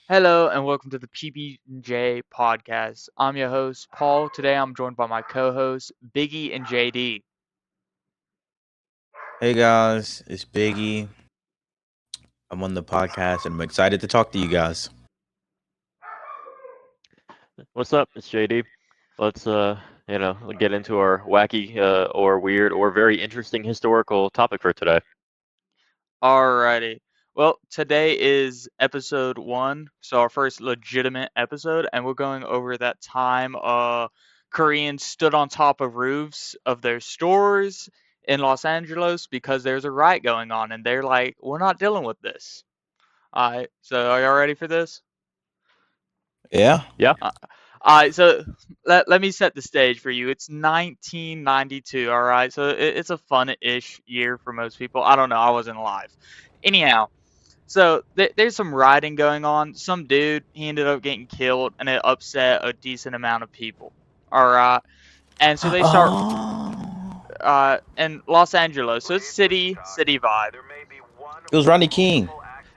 Hello and welcome to the PBJ podcast. I'm your host, Paul. Today I'm joined by my co hosts, Biggie and JD. Hey guys, it's Biggie. I'm on the podcast and I'm excited to talk to you guys. What's up? It's JD. Let's get into our wacky or weird or very interesting historical topic for today. Alrighty. Well, today is episode 1, so our first legitimate episode, and we're going over that time Koreans stood on top of roofs of their stores in Los Angeles because there's a riot going on, and they're like, we're not dealing with this. Alright, so are y'all ready for this? Yeah? Yeah. Alright, so let me set the stage for you. It's 1992, alright? So it's a fun-ish year for most people. I don't know, I wasn't alive. Anyhow, so there's some rioting going on. Some dude, he ended up getting killed, and it upset a decent amount of people. Alright? And so they start Oh. in Los Angeles. So it's city vibe. It was Rodney King.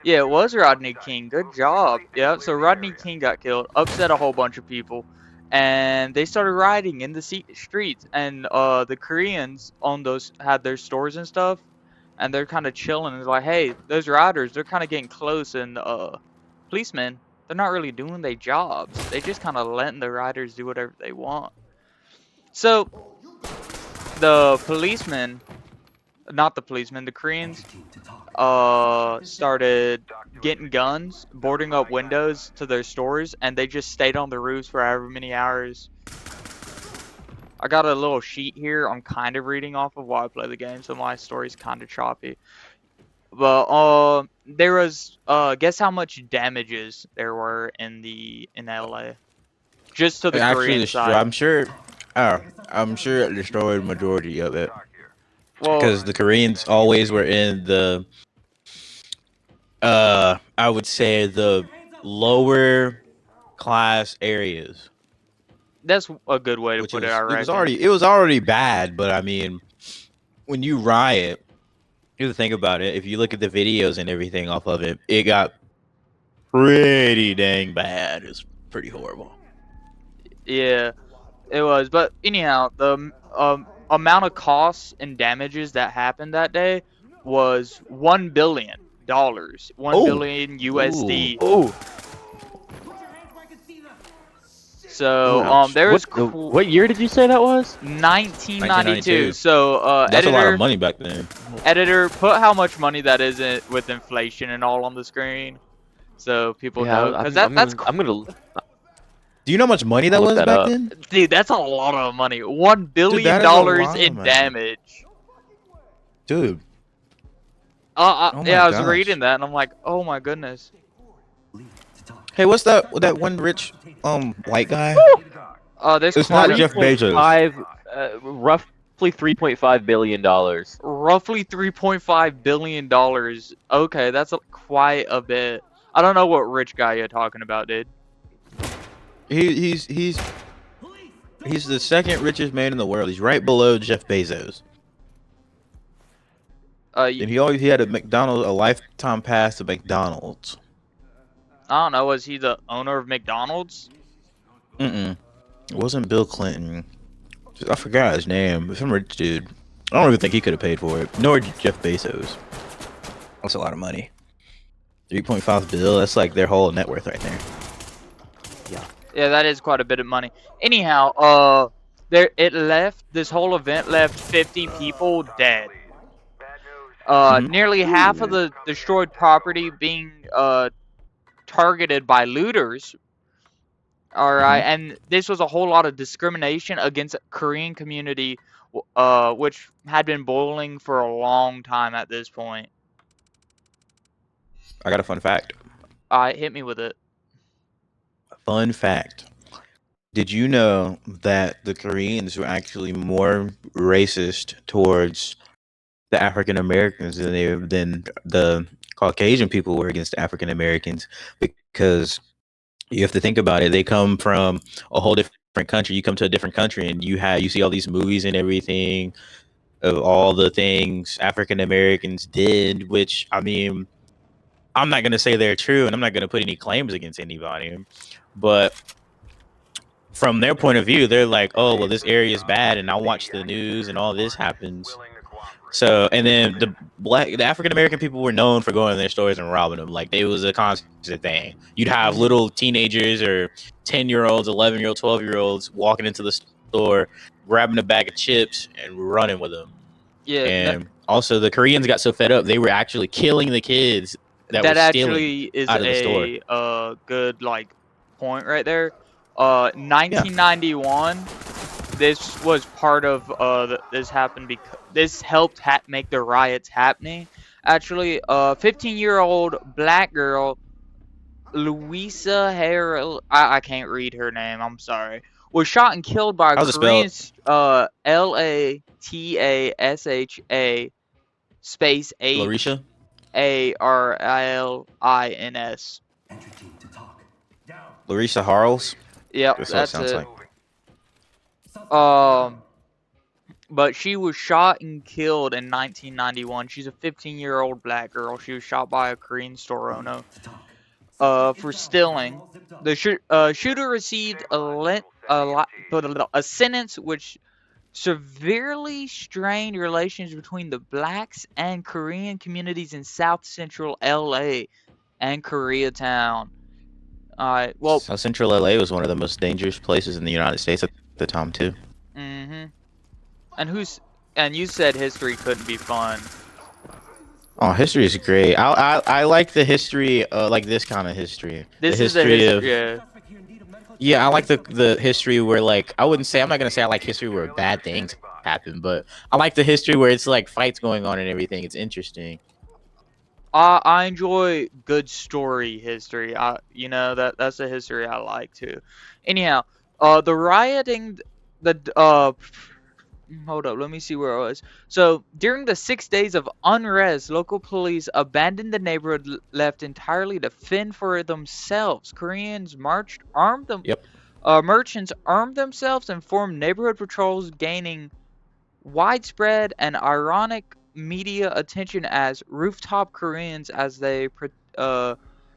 Yeah, it was Rodney King. Good job. Yeah, so Rodney King got killed, upset a whole bunch of people, and they started rioting in the streets. And the Koreans on those had their stores and stuff, and they're kind of chilling. It's like, hey, those rioters, they're kind of getting close, and policemen, they're not really doing their jobs. They just kind of letting the rioters do whatever they want. So the policemen, not the policemen, the Koreans started getting guns, boarding up windows to their stores, and they just stayed on the roofs for however many hours. I got a little sheet here I'm kind of reading off of while I play the game, so my story's kind of choppy. But there was guess how much damages there were in LA just to the Korean side. I'm sure it destroyed majority of it Well, because the Koreans always were in the I would say the lower class areas, that's a good way to which put it, I it was reckon. already bad, but I mean, when you riot, you have to think about it. If you look at the videos and everything off of it, it got pretty dang bad. It's pretty horrible. Yeah, it was. But anyhow, the amount of costs and damages that happened that day was $1 billion, one Oh, billion USD. Oh, So ouch. there was what year did you say that was? 1992. 1992. So That's a lot editor, of money back then. put how much money that is with inflation and all on the screen, so people know. Because I'm gonna Do you know how much money that look was that back up. then? dude, that's a lot of money. $1 billion that is a lot of in money. damage. Dude. Yeah, my I was gosh. reading that and I'm like, oh my goodness. Hey, what's that one rich white guy? There's It's not quite Jeff Bezos. Roughly $3.5 billion. roughly $3.5 billion. Okay, that's quite a bit. I don't know what rich guy you're talking about, dude. He's the second richest man in the world. He's right below Jeff Bezos. And he had a lifetime pass to McDonald's. I don't know. Was he the owner of McDonald's? It wasn't Bill Clinton. I forgot his name. Some rich dude. I don't even think he could have paid for it. Nor Jeff Bezos. That's a lot of money. 3.5 bill. That's like their whole net worth right there. Yeah, that is quite a bit of money. Anyhow, this whole event left 50 people dead. Nearly half of the destroyed property being targeted by looters. All right, and this was a whole lot of discrimination against the Korean community, which had been boiling for a long time at this point. I got a fun fact. Hit me with it. Fun fact. Did you know that the Koreans were actually more racist towards the African Americans than the Caucasian people were against African Americans? Because you have to think about it. They come from a whole different country. You come to a different country and you see all these movies and everything of all the things African Americans did, which, I mean, I'm not going to say they're true, and I'm not going to put any claims against anybody, but from their point of view, they're like, oh, well, this area is bad, and I watch the news, and all this happens. So, and then the African American people were known for going to their stores and robbing them. Like, it was a constant thing. You'd have little teenagers or 10-year-olds, 11-year-olds, 12-year-olds walking into the store, grabbing a bag of chips and running with them. Yeah, And also, the Koreans got so fed up, they were actually killing the kids that were that stealing actually is out of the store. a good like point right there. Yeah. 1991. This was part of this happened because this helped make the riots happening. Actually, 15-year-old black girl, Louisa Harrell, I can't read her name, I'm sorry, was shot and killed by a How's it spelled? Korean Latasha space Larisha? Harlins. Larissa Harles? Yep, That's what it that's sounds it. like. But she was shot and killed in 1991. She's a 15-year-old black girl. She was shot by a Korean store owner for stealing. The shooter received a sentence which severely strained relations between the blacks and Korean communities in South Central LA and Koreatown. Well, South Central LA was one of the most dangerous places in the United States at the time, too. And you said history couldn't be fun. Oh, history is great. I like the history, like this kind of history. This the is the history history. of yeah. I like the history where like I'm not gonna say I like history where bad things happen, but I like the history where it's like fights going on and everything. It's interesting. I enjoy good story history. That's the history I like too. Anyhow, the rioting, hold up, let me see where I was. So during the 6 days of unrest, local police abandoned the neighborhood left entirely to fend for themselves. Koreans Yep. merchants armed themselves and formed neighborhood patrols, gaining widespread and ironic media attention as Rooftop Koreans as they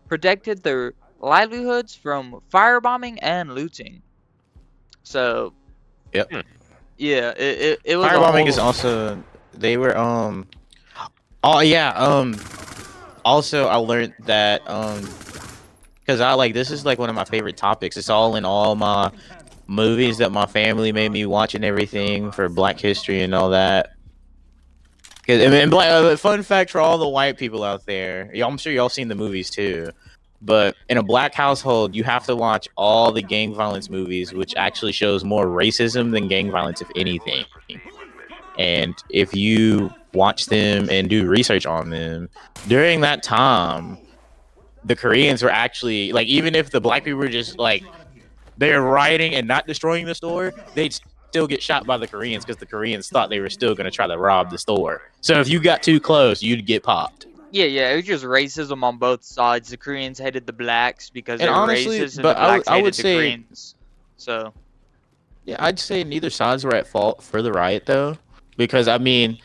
protected their livelihoods from firebombing and looting. So, Yep. yeah, it was a Firebombing is whole. also they were oh yeah also I learned that because I like this is like one of my favorite topics. It's all in all my movies that my family made me watch and everything for Black History and all that. Cause I mean, fun fact for all the white people out there, I'm sure y'all seen the movies too. But in a black household, you have to watch all the gang violence movies, which actually shows more racism than gang violence, if anything. And if you watch them and do research on them during that time, the Koreans were actually like, even if the black people were just like they're rioting and not destroying the store, they'd still get shot by the Koreans because the Koreans thought they were still going to try to rob the store. So if you got too close, you'd get popped. Yeah, it was just racism on both sides. The Koreans hated the blacks because And they were honestly, racist, and the but blacks I hated would the say, Koreans. So, yeah, I'd say neither sides were at fault for the riot though, because I mean,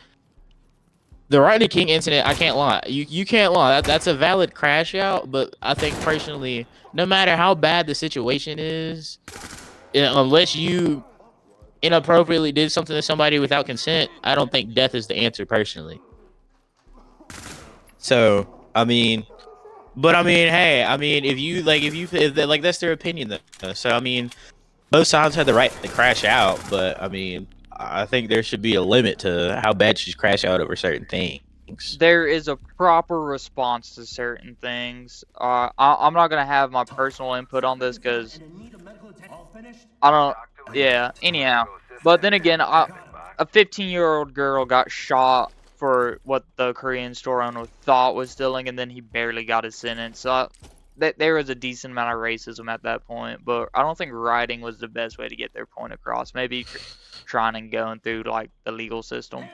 the Rodney King incident, I can't lie. You can't lie. That's a valid crash out, but I think personally, no matter how bad the situation is, unless you inappropriately did something to somebody without consent, I don't think death is the answer personally. So, I mean, but I mean, hey, I mean, if like that's their opinion though. So, I mean, both sides had the right to crash out, but I mean, I think there should be a limit to how bad you crash out over certain things. there is a proper response to certain things. I'm not gonna have my personal input on this because I don't. Yeah. Anyhow, but then again, a 15-year-old girl got shot for what the Korean store owner thought was stealing, and then he barely got his sentence. So there was a decent amount of racism at that point, but I don't think writing was the best way to get their point across. Maybe trying and going through like the legal system.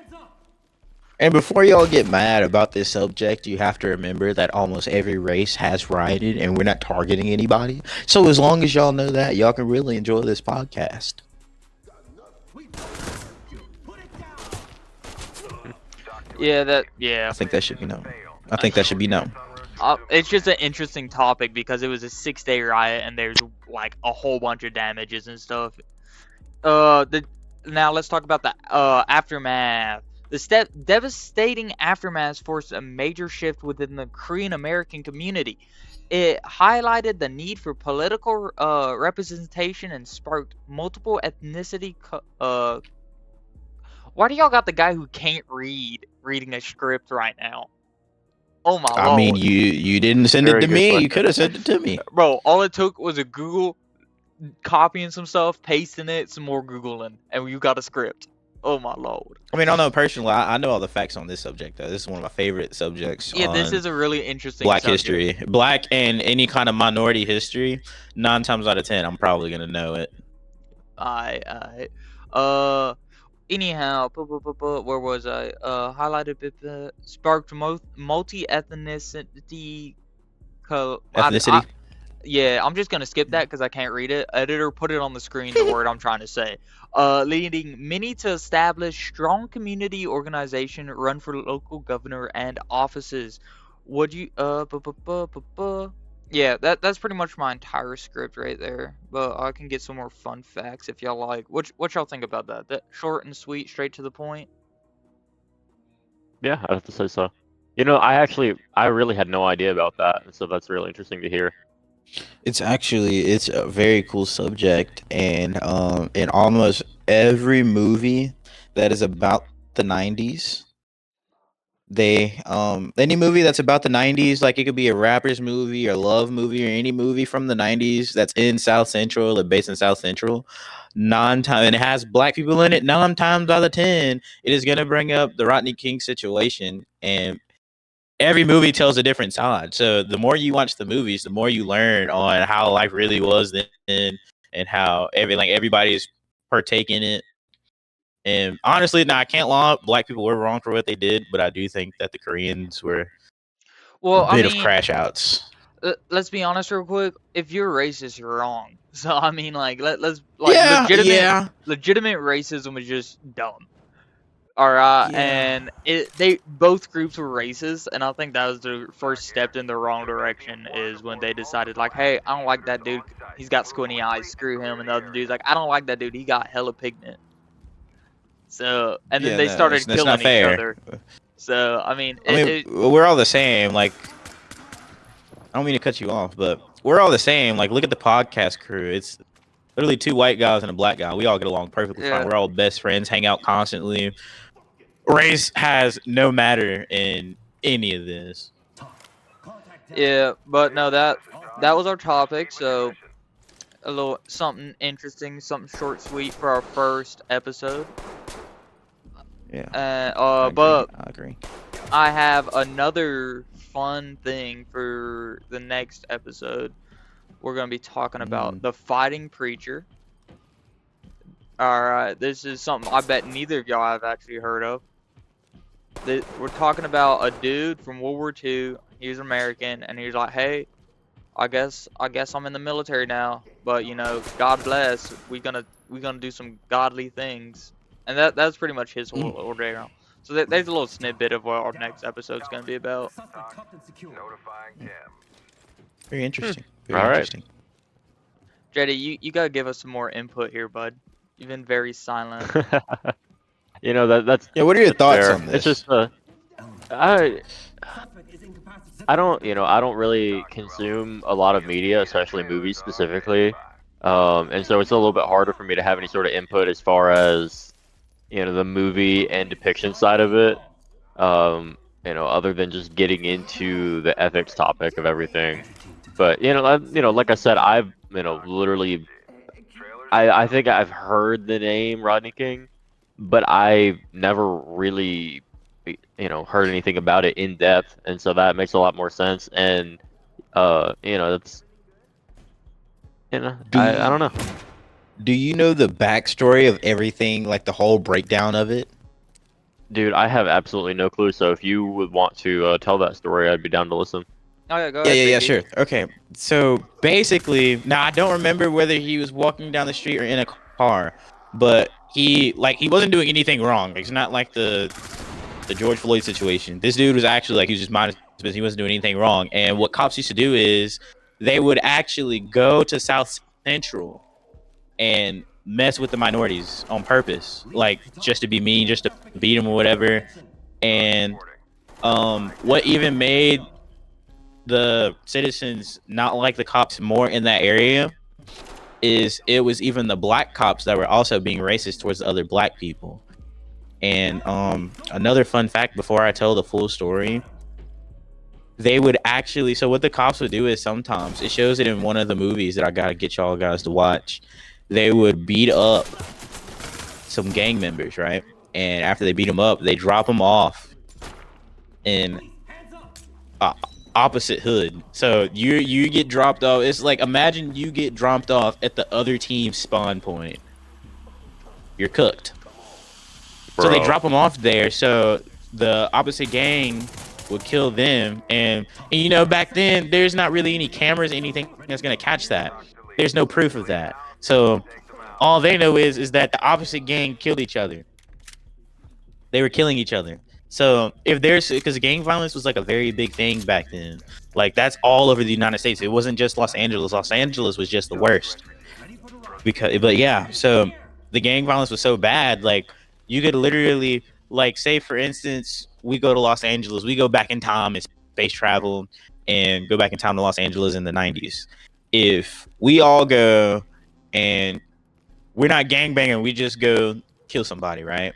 And before y'all get mad about this subject, you have to remember that almost every race has rioted, and we're not targeting anybody. So as long as y'all know that, y'all can really enjoy this podcast. Yeah, I think that should be known. It's just an interesting topic because it was a 6-day riot and there's like a whole bunch of damages and stuff. Now let's talk about the aftermath. The devastating aftermath forced a major shift within the Korean American community. It highlighted the need for political representation and sparked multiple ethnicity. Why do y'all got the guy who can't read reading a script right now? Oh my I mean, lord. you didn't send it Very to good me. You question. could have sent it to me. Bro, all it took was a Google copying some stuff, pasting it, some more Googling, and you got a script. Oh my lord. I mean, I don't know personally. I know all the facts on this subject. Though. This is one of my favorite subjects Yeah, this on is a really interesting Black subject. history, Black and any kind of minority history. 9 times out of 10, I'm probably gonna know it. Anyhow, where was I? Highlighted, sparked multi-ethnicity. Ethnicity. Yeah, I'm just gonna skip that because I can't read it. Editor, put it on the screen. The word I'm trying to say. Leading many to establish strong community organization, run for local governor and offices. Would you Yeah, that's pretty much my entire script right there. But I can get some more fun facts if y'all like. What y'all think about that? That short and sweet, straight to the point. Yeah, I'd have to say so. I really had no idea about that, and so that's really interesting to hear. It's a very cool subject, and in almost every movie that is about the 90s, they any movie that's about the 90s, like it could be a rapper's movie or love movie or any movie from the 90s that's in South Central or based in South Central, 9 times, and it has Black people in it, 9 times out of 10 it is going to bring up the Rodney King situation. And every movie tells a different side. So the more you watch the movies, the more you learn on how life really was then, and how everybody's partaking in it. And honestly, now I can't lie, Black people were wrong for what they did, but I do think that the Koreans were a Well, I bit of mean, crash outs. let's be honest real quick. If you're racist, you're wrong. So I mean, like, let's like Yeah, yeah, legitimate racism is just dumb. All right, yeah. and they both groups were racist, and I think that was the first step in the wrong direction. Is when they decided like, hey, I don't like that dude. He's got squinty eyes. Screw him. And the other dude's like, I don't like that dude. He got hella pigment. So, and then Yeah, they no, started that's not killing each fair. other. So, I mean, I mean, we're all the same. Like, I don't mean to cut you off, but we're all the same. Like, look at the podcast crew. It's literally 2 white guys and a Black guy. We all get along perfectly fine. yeah, We're all best friends, hang out constantly. Race has no matter in any of this. yeah. But no, that was our topic. So, a little something interesting, something short, sweet for our first episode. Yeah, But I agree. I have another fun thing for the next episode. We're going to be talking about the fighting preacher. Alright, this is something I bet neither of y'all have actually heard of. We're talking about a dude from World War II. He was American, and he was like, hey, I guess I'm in the military now, but you know, God bless. We're gonna do some godly things, and that's pretty much his whole ordeal. So there's a little snippet of what our next episode's gonna be about. Very interesting. All Very right. interesting. JD, you gotta give us some more input here, bud. You've been very silent. That's Yeah, what are your that's thoughts fair. on this? It's just I don't really consume a lot of media, especially movies specifically. And so it's a little bit harder for me to have any sort of input as far as the movie and depiction side of it. Other than just getting into the ethics topic of everything. But like I said, I've literally I think I've heard the name Rodney King, but I've never really heard anything about it in depth, and so that makes a lot more sense. And it's Do I don't you know. do you know the backstory of everything, like the whole breakdown of it? Dude, I have absolutely no clue. So if you would want to tell that story, I'd be down to listen. Oh yeah, go Yeah, ahead, yeah, Big yeah, D. sure. Okay. So basically, now I don't remember whether he was walking down the street or in a car, but he wasn't doing anything wrong. It's not like the George Floyd situation. This dude was actually he was just minding his He wasn't doing anything wrong. And what cops used to do is they would actually go to South Central and mess with the minorities on purpose, like just to be mean, just to beat them or whatever. And what even made the citizens not like the cops more in that area is it was even the black cops that were also being racist towards the other black people. And another fun fact before I tell the full story, they would actually, so what the cops would do is sometimes, it shows it in one of the movies that I gotta get y'all guys to watch, they would beat up some gang members, right? And after they beat them up, they drop them off in opposite hood. So you get dropped off. It's like, imagine you get dropped off at the other team's spawn point. You're cooked. Bro. So they drop them off there. So the opposite gang would kill them. And you know, back then there's not really any cameras, anything that's gonna catch that. There's no proof of that. So all they know is that the opposite gang killed each other. They were killing each other. So if there's, because gang violence was like a very big thing back then. Like that's all over the United States. It wasn't just Los Angeles. Los Angeles was just the worst. But yeah, so the gang violence was so bad. Like you could literally, like, say for instance, we go to Los Angeles, we go back in time and space travel and go back in time to Los Angeles in the 90s. If we all go and we're not gangbanging, we just go kill somebody, right?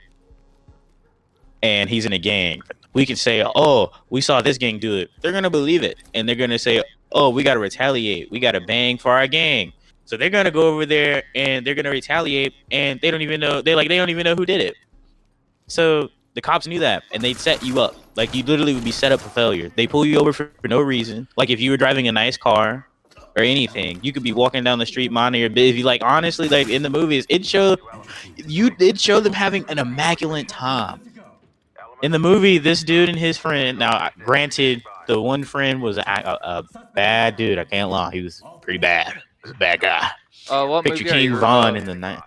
And he's in a gang, we can say, oh, we saw this gang do it. They're gonna believe it, and they're gonna say, oh, we gotta retaliate, we gotta bang for our gang. So they're gonna go over there and they're gonna retaliate, and they don't even know, they don't even know who did it. So the cops knew that, and they'd set you up. Like you literally would be set up for failure. They pull you over for no reason. Like if you were driving a nice car or anything, you could be walking down the street minding your business. Like honestly, like in the movies, it showed them having an immaculate time. In the movie, this dude and his friend. Now, granted, the one friend was a bad dude. I can't lie, he was pretty bad. He was a bad guy. What Picture movie are King you Von in the night.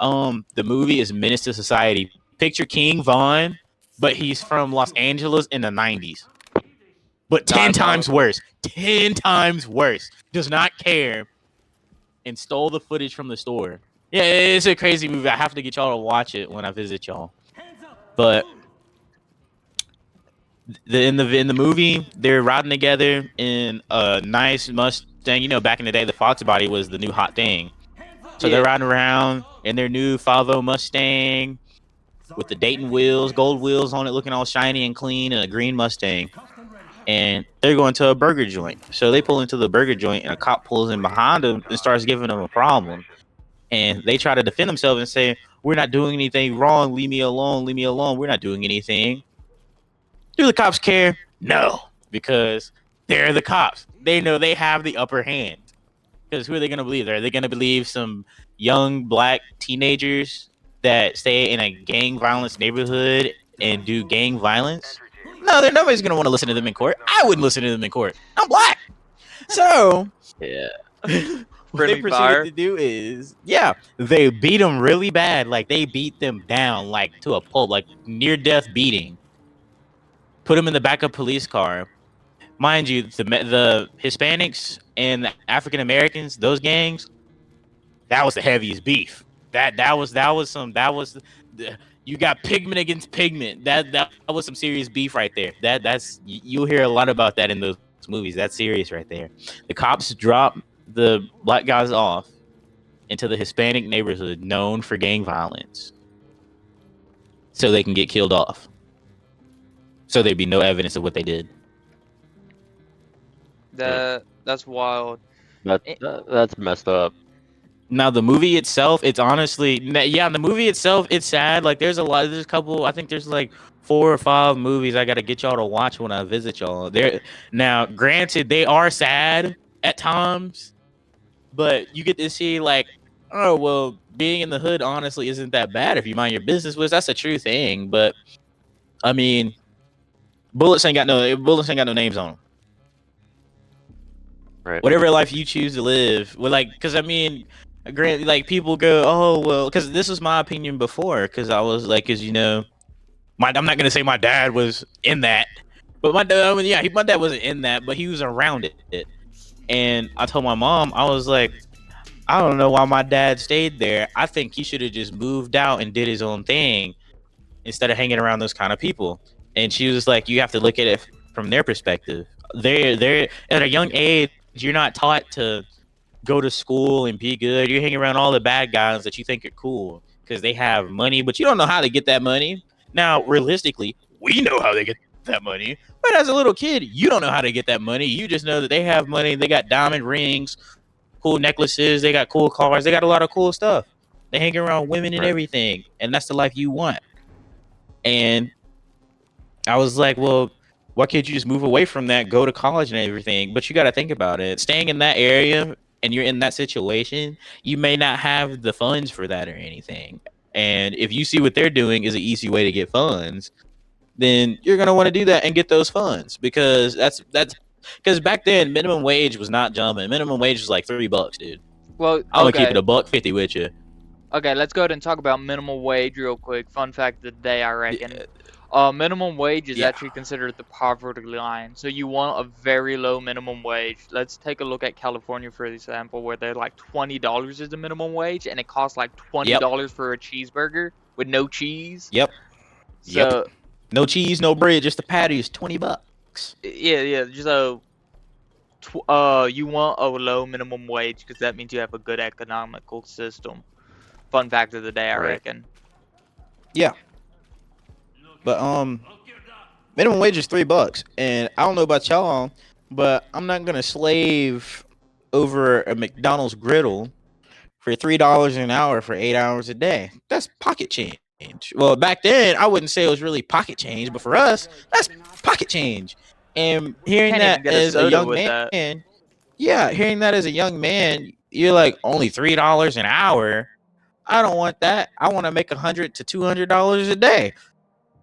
The movie is Menace to Society. Picture King Von, but he's from Los Angeles in the 90s. But 10 times worse. 10 times worse. Does not care. And stole the footage from the store. Yeah, it's a crazy movie. I have to get y'all to watch it when I visit y'all. But in the movie, they're riding together in a nice Mustang. You know, back in the day, the Fox body was the new hot thing. So they're riding around in their new 5.0 Mustang with the Dayton wheels, gold wheels on it, looking all shiny and clean, and a green Mustang. And they're going to a burger joint. So they pull into the burger joint, and a cop pulls in behind them and starts giving them a problem. And they try to defend themselves and say, we're not doing anything wrong. Leave me alone. Leave me alone. We're not doing anything. Do the cops care? No, because they're the cops. They know they have the upper hand. Because who are they going to believe? Are they going to believe some young black teenagers that stay in a gang violence neighborhood and do gang violence? No, nobody's going to want to listen to them in court. I wouldn't listen to them in court. I'm black. So, yeah. What they proceeded to do is, they beat them really bad. Like, they beat them down, like, to a pulp, like, near-death beating. Put them in the back of a police car. Mind you, the Hispanics and the African Americans, those gangs, that was the heaviest beef. You got pigment against pigment. That was some serious beef right there. You'll hear a lot about that in those movies. That's serious right there. The cops drop the black guys off into the Hispanic neighborhood known for gang violence, so they can get killed off. So there'd be no evidence of what they did. That's wild. That's messed up. Now the movie itself, it's honestly, the movie itself, it's sad. Like there's a couple. I think there's like 4 or 5 movies I gotta get y'all to watch when I visit y'all. Now, granted, they are sad at times, but you get to see like, oh well, being in the hood honestly isn't that bad if you mind your business. Which that's a true thing, but I mean, bullets ain't got no names on them. Right. Whatever life you choose to live, because I mean, granted, like people go, oh well, because this was my opinion before, because I was like, because you know, I'm not gonna say my dad was in that, But my dad, I mean, yeah, my dad wasn't in that, but he was around it. And I told my mom, I was like, I don't know why my dad stayed there. I think he should have just moved out and did his own thing instead of hanging around those kind of people. And she was like, you have to look at it from their perspective. They're at a young age, you're not taught to go to school and be good. You're hanging around all the bad guys that you think are cool because they have money, but you don't know how to get that money. Now, realistically, we know how they get that money. But as a little kid, you don't know how to get that money. You just know that they have money. They got diamond rings, cool necklaces. They got cool cars. They got a lot of cool stuff. They hang around women and Right. everything. And that's the life you want. And I was like, well, why can't you just move away from that, go to college and everything? But you got to think about it. Staying in that area and you're in that situation, you may not have the funds for that or anything. And if you see what they're doing is an easy way to get funds, then you're gonna want to do that and get those funds because that's because back then minimum wage was not jumping. Minimum wage was like $3, dude. Well, I'm gonna keep okay. it a $1.50 with you. Okay, let's go ahead and talk about minimum wage real quick. Fun fact of the day, I reckon. Minimum wage is Yeah. actually considered the poverty line. So you want a very low minimum wage. Let's take a look at California, for example, where they're like $20 is the minimum wage, and it costs like $20 for a cheeseburger with no cheese. Yep. So No cheese, no bread, just the patty is $20. yeah. So you want a low minimum wage because that means you have a good economical system. Fun fact of the day, I Right. reckon. Yeah. But minimum wage is $3, and I don't know about y'all, but I'm not gonna slave over a McDonald's griddle for $3 an hour for 8 hours a day. That's pocket change. Well, back then I wouldn't say it was really pocket change, but for us, that's pocket change. And hearing Can't even that get a as a soda young with man, that. yeah, hearing that as a young man, you're like only $3 an hour. I don't want that. I want to make $100 to $200 a day.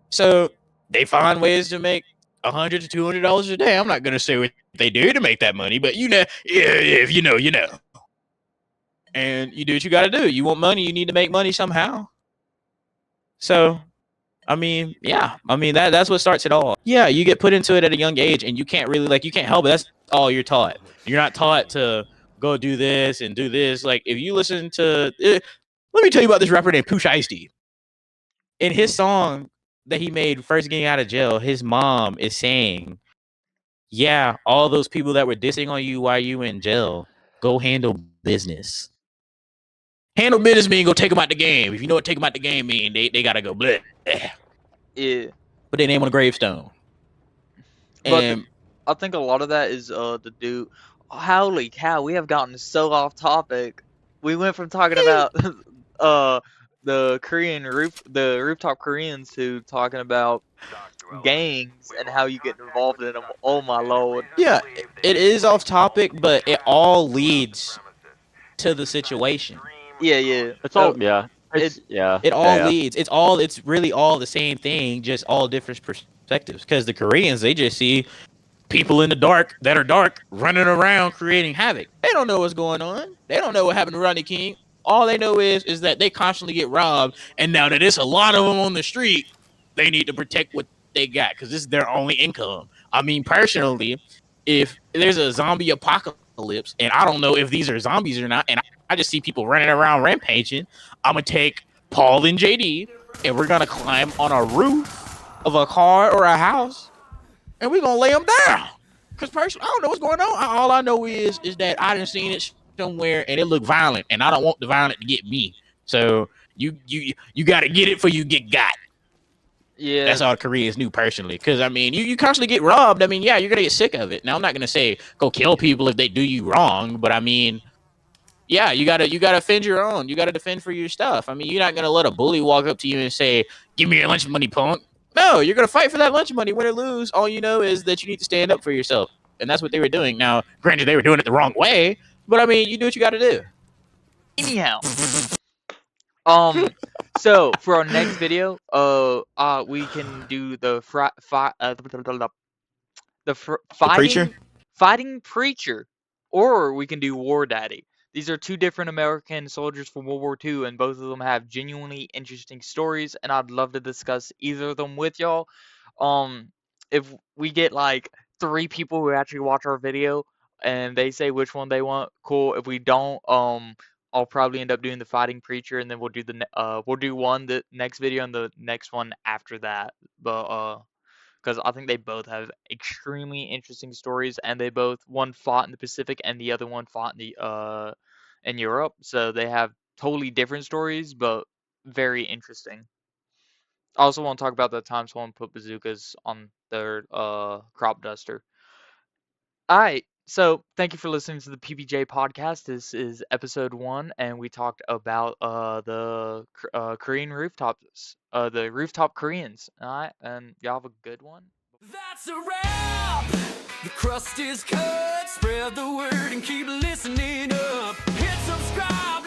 So they find ways to make $100 to $200 a day. I'm not gonna say what they do to make that money, but you know, if you know, you know. And you do what you got to do. You want money, you need to make money somehow. So, I mean, yeah, I mean that's what starts it all. Yeah, you get put into it at a young age, and you can't really you can't help it. That's all you're taught. You're not taught to go do this and do this. Like if you listen to, let me tell you about this rapper named Pooh Shiesty. In his song that he made first getting out of jail, his mom is saying, "Yeah, all those people that were dissing on you while you were in jail, go handle business." Handle business mean go take them out the game. If you know what take them out the game mean, they gotta go bleh. Yeah. Put their name on a gravestone. But And I think a lot of that is the dude. Holy cow, we have gotten so off topic. We went from talking about uh the rooftop Koreans to talking about gangs and how you get involved in them. Oh my lord. yeah, it is off topic, but it all leads to the situation. Yeah. It's all yeah. It's yeah. It all Yeah. leads. It's really all the same thing, just all different perspectives. Because the Koreans, they just see people in the dark that are dark running around creating havoc. They don't know what's going on. They don't know what happened to Rodney King. All they know is that they constantly get robbed, and now that it's a lot of them on the street, they need to protect what they got because this is their only income. I mean, personally, if there's a zombie apocalypse, and I don't know if these are zombies or not, and I just see people running around rampaging, I'm gonna take Paul and JD, and we're gonna climb on a roof of a car or a house, and we're gonna lay them down. Cause personally, I don't know what's going on. All I know is that I didn't seen it somewhere and it looked violent, and I don't want the violent to get me. So you got to get it for you get got. Yeah. That's all Koreans knew personally. Cause I mean, you constantly get robbed. I mean, yeah, you're gonna get sick of it. Now I'm not gonna say go kill people if they do you wrong, but I mean, yeah, you gotta defend your own. You gotta defend for your stuff. I mean, you're not gonna let a bully walk up to you and say, "Give me your lunch money, punk." No, you're gonna fight for that lunch money, win or lose. All you know is that you need to stand up for yourself, and that's what they were doing. Now, granted, they were doing it the wrong way, but I mean, you do what you got to do. Anyhow. So for our next video, we can do the Preacher? fighting preacher, or we can do war daddy. These are two different American soldiers from World War II, and both of them have genuinely interesting stories, and I'd love to discuss either of them with y'all. Um, if we get like 3 people who actually watch our video and they say which one they want, cool. If we don't, I'll probably end up doing the fighting preacher, and then we'll do one the next video and the next one after that. But because I think they both have extremely interesting stories, and they both one fought in the Pacific and the other one fought in Europe, so they have totally different stories, but very interesting. I also want to talk about the time someone put bazookas on their crop duster. All right. So thank you for listening to the PBJ podcast. This is episode 1, and we talked about Korean rooftops, the rooftop Koreans. All right, and y'all have a good one. That's a wrap. The crust is cut. Spread the word and keep listening up. Hit subscribe.